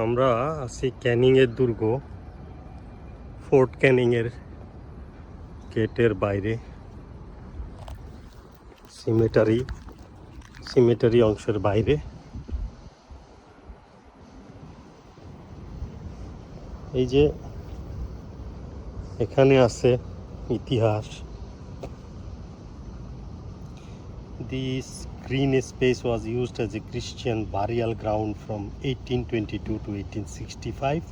আমরা আছি ক্যানিংয়ের দুর্গ, ফোর্ট ক্যানিংয়ের গেটের বাইরে সিমেটারি অংশের বাইরে। এই যে এখানে আছে ইতিহাস। This green space was used as a Christian burial ground from 1822 to 1865.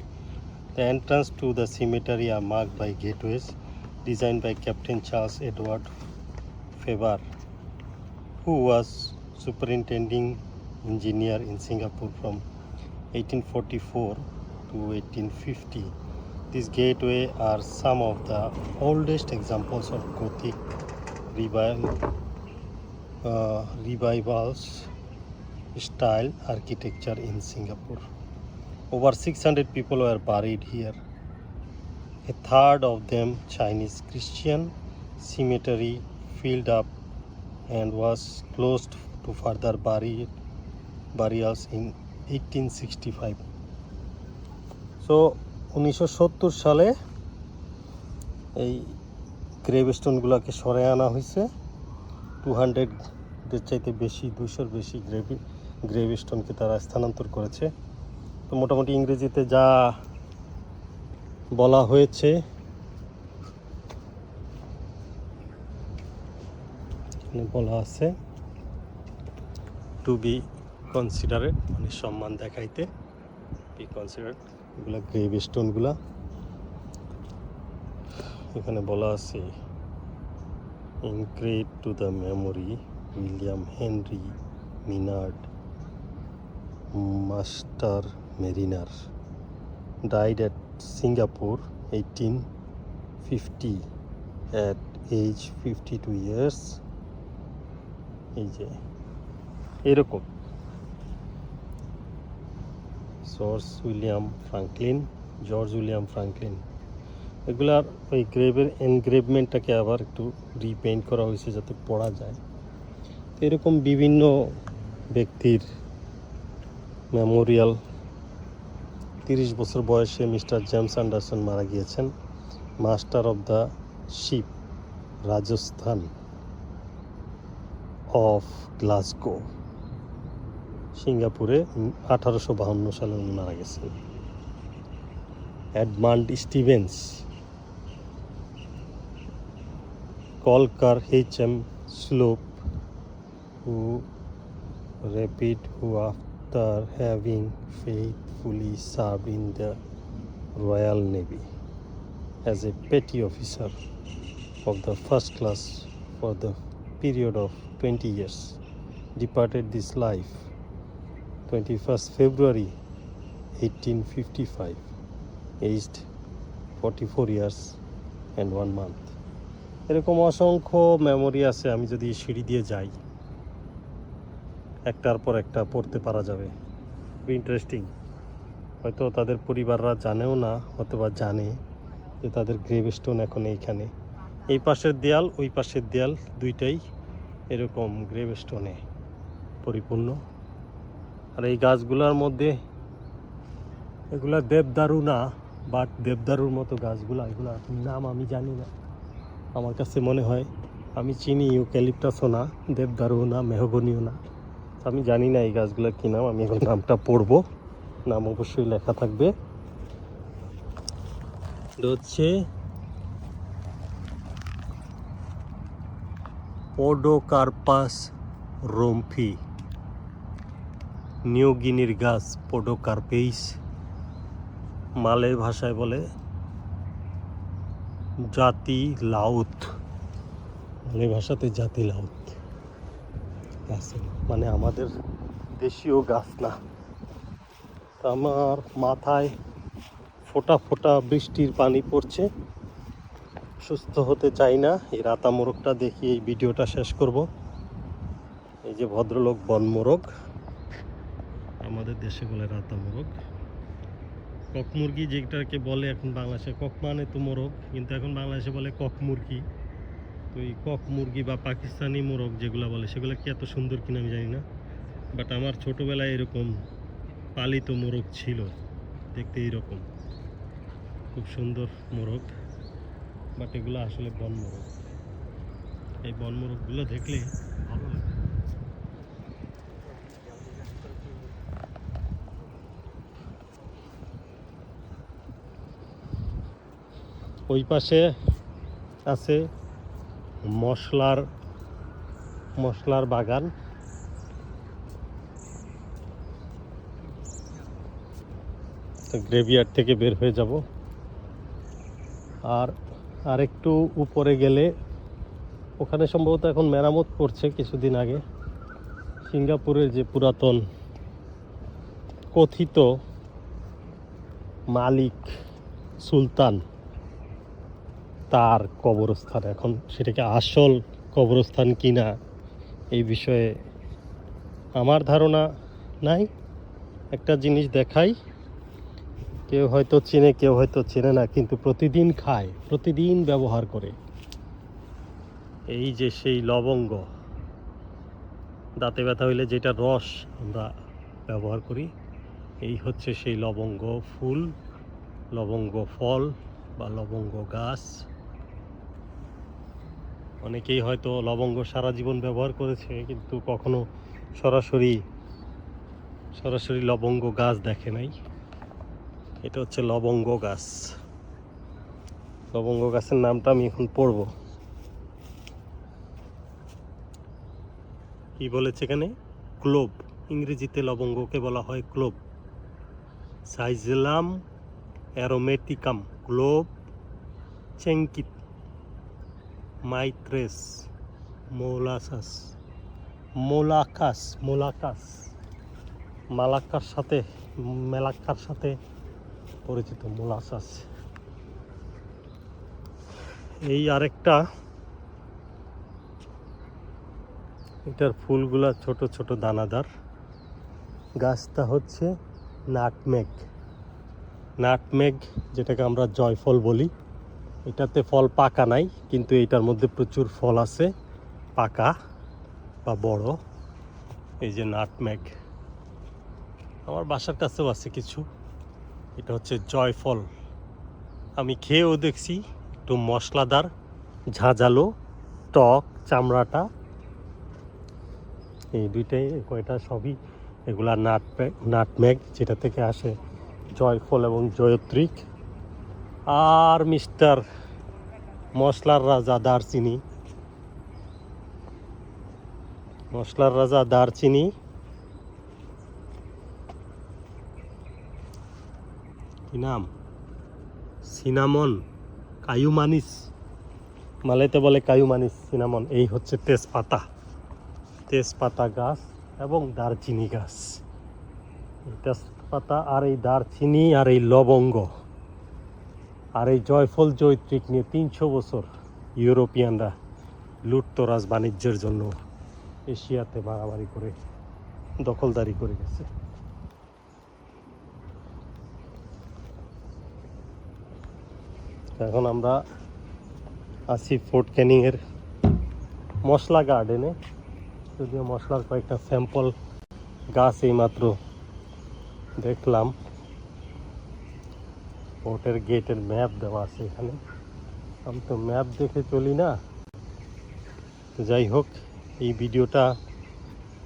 The entrance to the cemetery are marked by gateways designed by Captain Charles Edward Faber, who was superintending engineer in Singapore from 1844 to 1850. These gateways are some of the oldest examples of Gothic revivals style architecture in Singapore. Over 600 people were buried here. A third of them Chinese Christian. Cemetery filled up and was closed to further burials in 1865. So 1970 সালে এই গ্রেভস্টোনগুলোকে সরে আনা হয়েছে। 200-এর চাইতে বেশি, 200-র বেশি গ্রেভস্টোনকে তারা স্থানান্তর করেছে। তো মোটামুটি ইংরেজিতে যা বলা হয়েছে, বলা আছে টু বি কনসিডারেড, মানে সম্মান দেখাইতে বি কনসিডারেড। এগুলো গ্রেভস্টোনগুলা এখানে বলা আছে engraved to the memory William Henry Minard, Master Mariner, died at Singapore 1850 at age 52 years. এই যে এরকম জর্জ উইলিয়াম ফ্রাঙ্কলিন, এগুলার ওই গ্রেভের এনগ্রেভমেন্টটাকে আবার একটু রিপেইন্ট করা হয়েছে যাতে পড়া যায়। তো এরকম বিভিন্ন ব্যক্তির মেমোরিয়াল। 30 বছর বয়সে মিস্টার জেমস অ্যান্ডারসন মারা গিয়েছেন, master of the ship, Rajasthan of Glasgow, সিঙ্গাপুরে 1852 সালে উনি মারা গেছেন। এডমান্ড স্টিভেন্স, কলকার H.M. Sloop, who after having faithfully served in the Royal Navy as a petty officer of the first class for the period of 20 years, departed this life 21st February 1855, aged 44 years and 1 month. এরকম অসংখ্য memory আছে। আমি যদি সিঁড়ি দিয়ে যাই, একটার পর একটা পড়তে পারা যাবে। খুবই ইন্টারেস্টিং। হয়তো তাদের পরিবাররা জানেও না, অথবা জানে যে তাদের গ্রেভস্টোন এখন এইখানে। এই পাশের দেয়াল, ওই পাশের দেয়াল, দুইটাই এরকম গ্রেভস্টোনে পরিপূর্ণ। আর এই গাছগুলোর মধ্যে, এগুলা দেবদারু না, বাট দেবদারুর মতো গাছগুলা, এগুলার নাম আমি জানি না। আমার কাছে মনে হয় আমি চিনি ইউক্যালিপটাসও না, দেবদারুও না, মেহগনিও না। আমি জানি না এই গাছগুলোর কী নাম। আমি এখন নামটা পড়বো, নাম অবশ্যই লেখা থাকবে। হচ্ছে পোডোকার্পাস রম্ফি, নিউ গিনির গাছ পোডোকার্পেইস, মালে ভাষায় বলে জাতি লাউথ, মালে ভাষাতে জাতি লাউথ গাছ, মানে আমাদের দেশীয় গাছ না। আমার মাথায় ফোঁটা ফোঁটা বৃষ্টির পানি পড়ছে। সুস্থ হতে চাই না। এই রাতা মোরগটা দেখি এই ভিডিওটা শেষ করব। এই যে ভদ্রলোক বনমোরগ, আমাদের দেশে বলে রাতা মোরগ। কক মুরগি যেটাকে বলে এখন বাংলাদেশে, কক মানে তো মোরগ, কিন্তু এখন বাংলাদেশে বলে কক মুরগি। তো এই কক মুরগি বা পাকিস্তানি মোরগ যেগুলো বলে, সেগুলো কি এত সুন্দর কিনা আমি জানি না, বাট আমার ছোটোবেলায় এরকম পালিত মোরগ ছিল। দেখতে এইরকম, খুব সুন্দর মোরগ, বাট এগুলো আসলে বন মোরগ। এই বন মোরগগুলো দেখলে ভালো লাগে। ওই পাশে আছে মশলার বাগান। তো গ্রেভিয়ার্ড থেকে বের হয়ে যাব, আর একটু উপরে গেলে ওখানে সম্ভবত এখন মেরামত করছে। কিছুদিন আগে সিঙ্গাপুরের যে পুরাতন কথিত মালিক সুলতান, তার কবরস্থান, এখন সেটাকে আসল কবরস্থান কিনা এই বিষয়ে আমার ধারণা নাই। একটা জিনিস দেখাই, কেউ হয়তো চেনে কেউ হয়তো চেনে না, কিন্তু প্রতিদিন খায়, প্রতিদিন ব্যবহার করে। এই যে সেই লবঙ্গ, দাঁতে ব্যথা হইলে যেটা রস আমরা ব্যবহার করি, এই হচ্ছে সেই লবঙ্গ ফুল, লবঙ্গ ফল বা লবঙ্গ গাছ। অনেকেই হয়তো লবঙ্গ সারা জীবন ব্যবহার করেছে, কিন্তু কখনো সরাসরি লবঙ্গ গাছ দেখে নাই। এটা হচ্ছে লবঙ্গ গাছ। লবঙ্গ গাছের নামটা আমি এখন পড়ব। কি বলেছে এখানে? ক্লোভ। ইংরেজিতে লবঙ্গকে বলা হয় ক্লোভ। সাইজেলাম অ্যারোমেটিকাম, ক্লোভ, চেঙ্কিত, মাইত্রেস, মেলাক্কার সাথে পরিচিত মোলাসাস। এই আরেকটা, এটার ফুলগুলা ছোট ছোট দানাদার। গাছটা হচ্ছে নাটমেগ, যেটাকে আমরা জয়ফল বলি। এটাতে ফল পাকা নাই, কিন্তু এটার মধ্যে প্রচুর ফল আছে পাকা বা বড়। এই যে নাটমেগ, আমার বাসার কাছেও আছে কিছু। এটা হচ্ছে জয়ফল। আমি খেয়েও দেখছি, একটু মশলাদার, ঝাঁঝালো, টক, চামড়াটা এই দুইটাই, কয়টা সবই এগুলা নাটমেগ, যেটা থেকে আসে জয়ফল এবং জয়ত্রিক। আর মিস্টার মশলার রাজা দারচিনি, কি নাম? সিনামন, কায়ুমানিস, মালাইতে বলে কায়ুমানিস, সিনামন। এই হচ্ছে তেজপাতা গাছ এবং দারচিনি গাছ। এই তেজপাতা আর এই দারচিনি আর এই লবঙ্গ আর এই জয়ফল জয়ত্রিক নিয়ে 300 বছর ইউরোপিয়ানরা লুটতরাজ বাণিজ্যের জন্য এশিয়াতে মারামারি করে দখলদারি করে গেছে। এখন আমরা আছি ফোর্ট ক্যানিং এর মশলা গার্ডেনে। যদিও মশলার কয়েকটা স্যাম্পল গাছ এইমাত্র দেখলাম। ফোর্টের গেটের ম্যাপ দেওয়া আছে এখানে। আমি তো ম্যাপ দেখে চলি না। তো যাই হোক, এই ভিডিওটা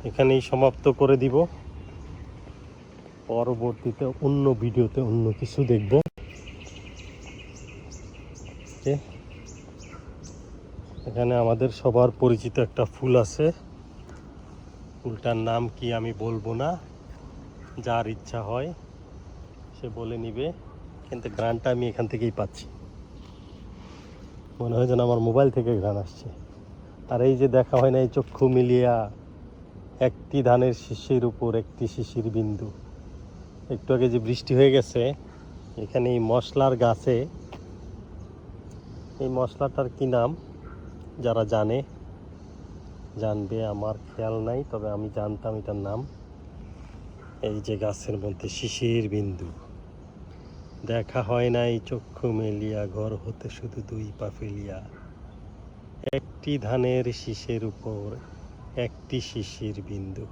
এখানেই সমাপ্ত করে দিব। পরবর্তীতে অন্য ভিডিওতে অন্য কিছু দেখব। এখানে আমাদের সবার পরিচিত একটা ফুল আছে, ফুলটার নাম কি আমি বলবো না, যার ইচ্ছা হয় সে বলে নিবে, কিন্তু ঘ্রাণটা আমি এখান থেকেই পাচ্ছি। মনে হয় যেন আমার মোবাইল থেকে ঘ্রাণ আসছে। আর এই যে দেখা হয় না, এই চক্ষু মিলিয়া একটি ধানের শিশির উপর একটি শিশির বিন্দু। একটু আগে যে বৃষ্টি হয়ে গেছে, এখানে এই মশলার গাছে, এই মশলাটার কি নাম যারা জানবে, আমার খেয়াল নাই, তবে আমি জানতাম এটার নাম। এই যে গাছের মধ্যে শিশির বিন্দু, দেখা হয় নাই চক্ষু মেলিয়া, ঘর হতে শুধু 2 পা ফেলিয়া, একটি ধানের শীষের উপর একটি শিশির বিন্দু।